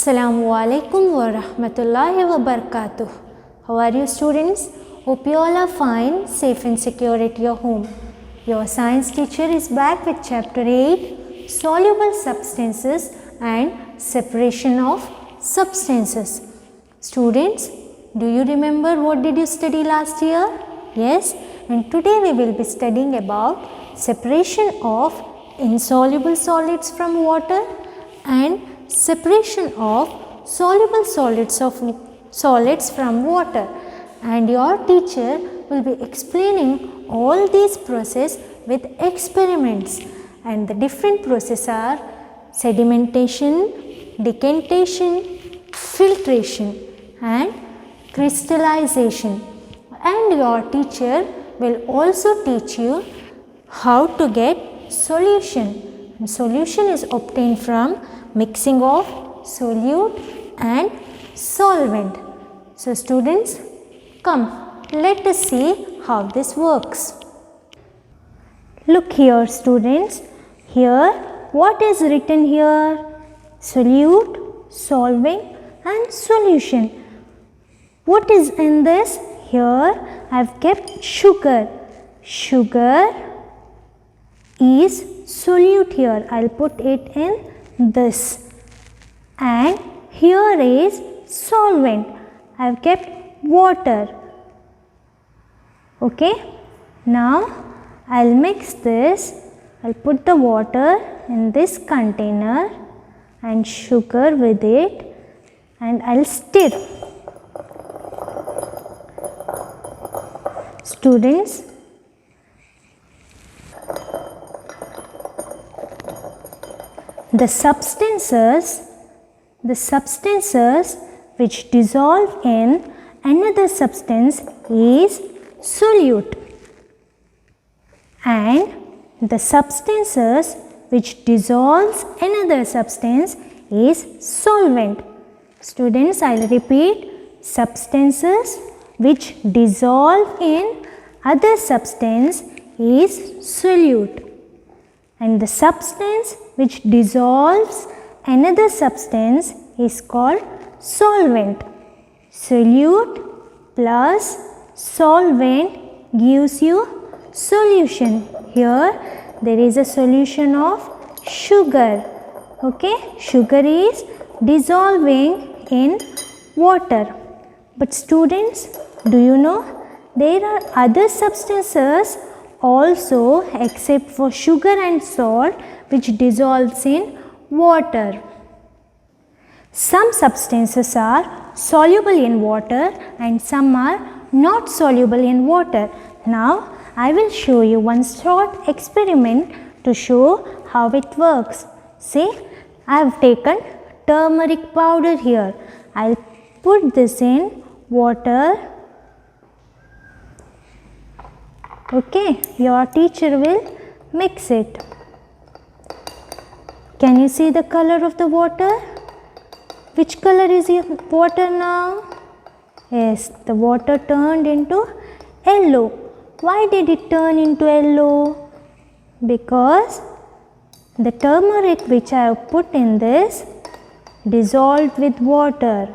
Assalamu alaikum wa rahmatullahi wa barakatuh. How are you students? Hope you all are fine, safe and secure at your home. Your science teacher is back with chapter 8, Soluble Substances and Separation of Substances. Students, do you remember what did you study last year? Yes, and today we will be studying about separation of insoluble solids from water and separation of soluble solids from water, and your teacher will be explaining all these processes with experiments, and the different processes are sedimentation, decantation, filtration and crystallization, and your teacher will also teach you how to get solution, and solution is obtained from mixing of solute and solvent. So students, come, let us see how this works. Look here students, here what is written here? Solute, solvent and solution. What is in this? Here I have kept sugar. Sugar is solute here. I will put it in this, and here is solvent. I have kept water. Okay, now I will mix this. I will put the water in this container and sugar with it, and I will stir. Students, the substances which dissolve in another substance is solute, and the substances which dissolves another substance is solvent. Students, I will repeat, substances which dissolve in other substance is solute, and the substance which dissolves another substance is called solvent. Solute plus solvent gives you solution. Here there is a solution of sugar. Okay, sugar is dissolving in water. But students, do you know there are other substances also except for sugar and salt which dissolves in water. Some substances are soluble in water and some are not soluble in water. Now I will show you one short experiment to show how it works. See, I have taken turmeric powder here. I will put this in water. Okay, your teacher will mix it. Can you see the color of the water? Which color is your water now? Yes, the water turned into yellow. Why did it turn into yellow? Because the turmeric which I have put in this dissolved with water.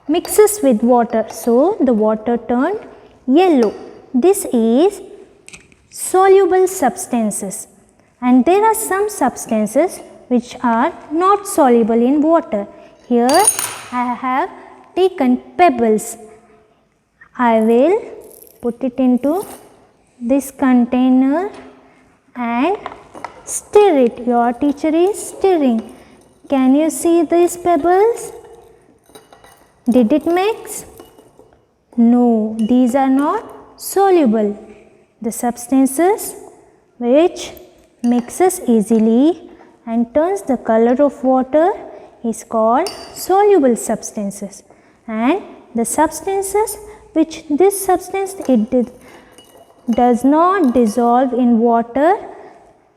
Mixes with water. So the water turned yellow. This is soluble substances, and there are some substances which are not soluble in water. Here I have taken pebbles. I will put it into this container and stir it. Your teacher is stirring. Can you see these pebbles? Did it mix? No, these are not soluble. The substances which mixes easily and turns the color of water is called soluble substances, and the substances which this substance does not dissolve in water,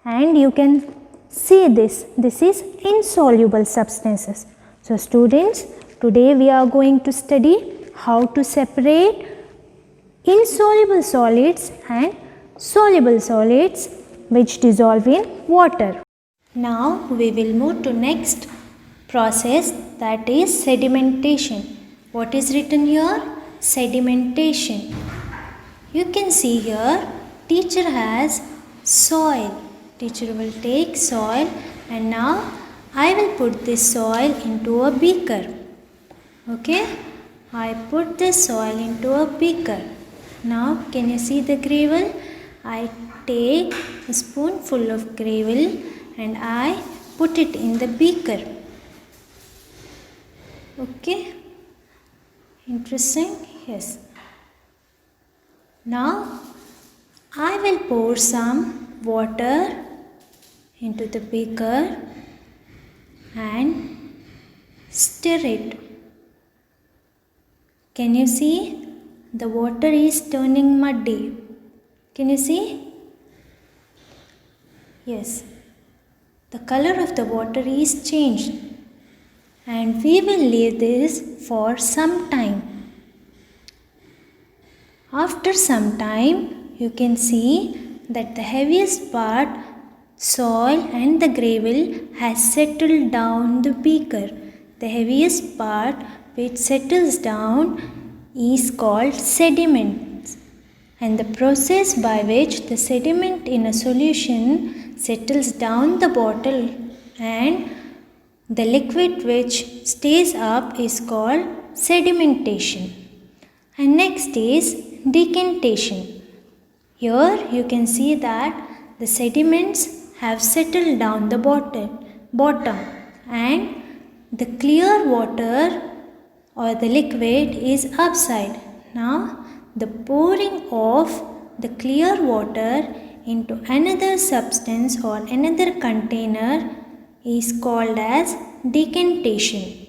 and you can see this is insoluble substances. So students, today we are going to study how to separate insoluble solids and soluble solids which dissolve in water. Now we will move to next process, that is sedimentation. What is written here? Sedimentation. You can see here, teacher has soil. Teacher will take soil and now I will put this soil into a beaker. Okay, I put this soil into a beaker. Now can you see the gravel? I take a spoonful of gravel and I put it in the beaker. Okay, interesting? Yes. Now I will pour some water into the beaker and stir it. Can you see? The water is turning muddy. Can you see? Yes. The color of the water is changed. And we will leave this for some time. After some time, you can see that the heaviest part, soil and the gravel, has settled down the beaker. The heaviest part which settles down is called sediment. And the process by which the sediment in a solution settles down the bottle and the liquid which stays up is called sedimentation. And next is decantation. Here you can see that the sediments have settled down the bottom and the clear water or the liquid is upside. Now the pouring of the clear water into another substance or another container is called as decantation.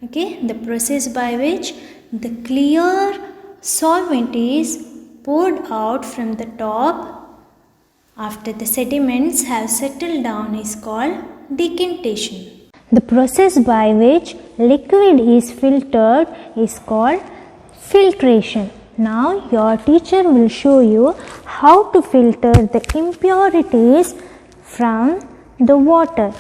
Okay, the process by which the clear solvent is poured out from the top after the sediments have settled down is called decantation. The process by which liquid is filtered is called filtration. Now your teacher will show you how to filter the impurities from the water.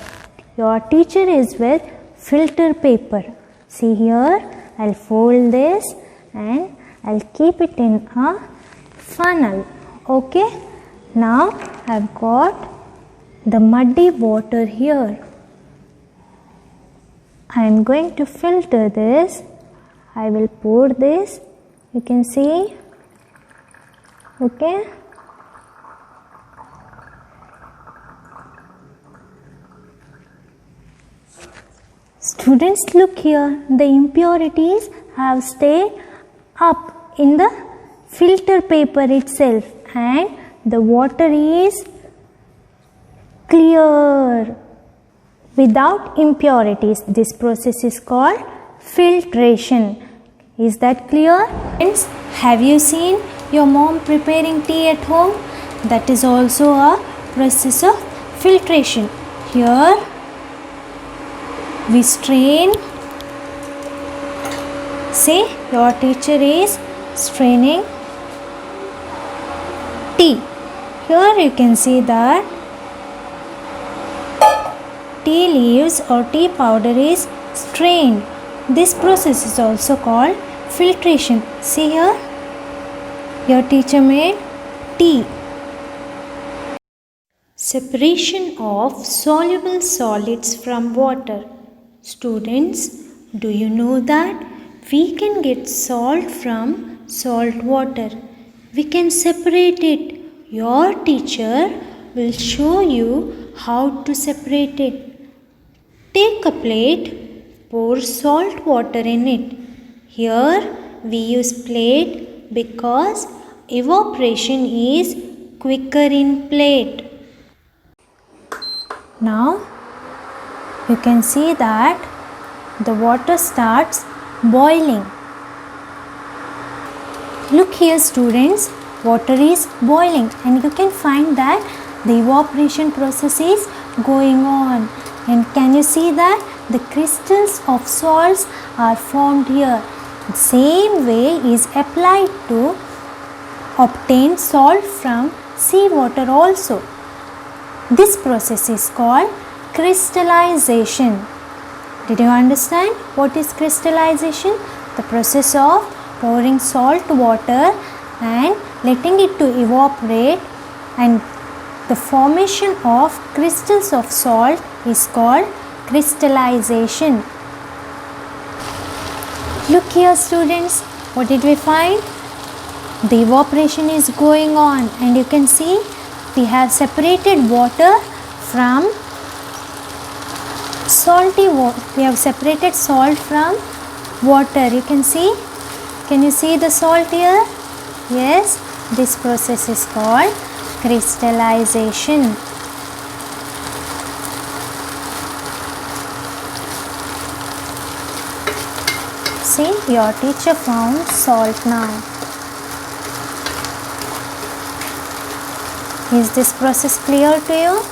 Your teacher is with filter paper. See here, I'll fold this and I'll keep it in a funnel. Okay, now I've got the muddy water here. I am going to filter this. I will pour this. You can see. Okay. Students, look here. The impurities have stayed up in the filter paper itself and the water is clear without impurities. This process is called filtration. Is that clear? Friends, have you seen your mom preparing tea at home? That is also a process of filtration. Here we strain. See, your teacher is straining tea. Here you can see that tea leaves or tea powder is strained. This process is also called filtration. See here, your teacher made tea. Separation of soluble solids from water. Students, do you know that we can get salt from salt water? We can separate it. Your teacher will show you how to separate it. Take a plate, pour salt water in it. Here we use plate because evaporation is quicker in plate. Now you can see that the water starts boiling. Look here students, water is boiling and you can find that the evaporation process is going on. And can you see that the crystals of salts are formed here? The same way is applied to obtain salt from seawater also. This process is called crystallization. Did you understand what is crystallization? The process of pouring salt water and letting it to evaporate, and the formation of crystals of salt is called crystallization. Look here students, what did we find? The evaporation is going on, and you can see we have separated water from salty water. We have separated salt from water. You can see, can you see the salt here? Yes, this process is called crystallization. See, your teacher found salt now. Is this process clear to you?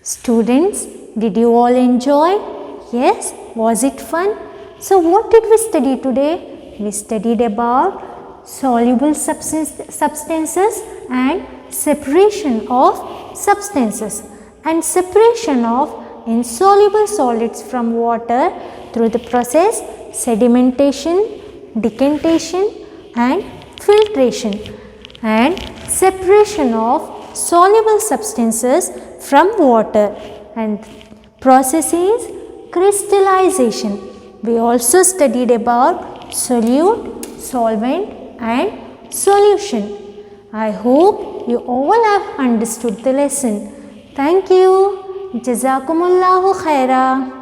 Students, did you all enjoy? Yes, was it fun? So what did we study today? We studied about soluble substances and separation of substances, and separation of insoluble solids from water through the process sedimentation, decantation and filtration, and separation of soluble substances from water, and process is crystallization. We also studied about solute, solvent and solution. I hope you all have understood the lesson. Thank you. Jazakumullahu khaira.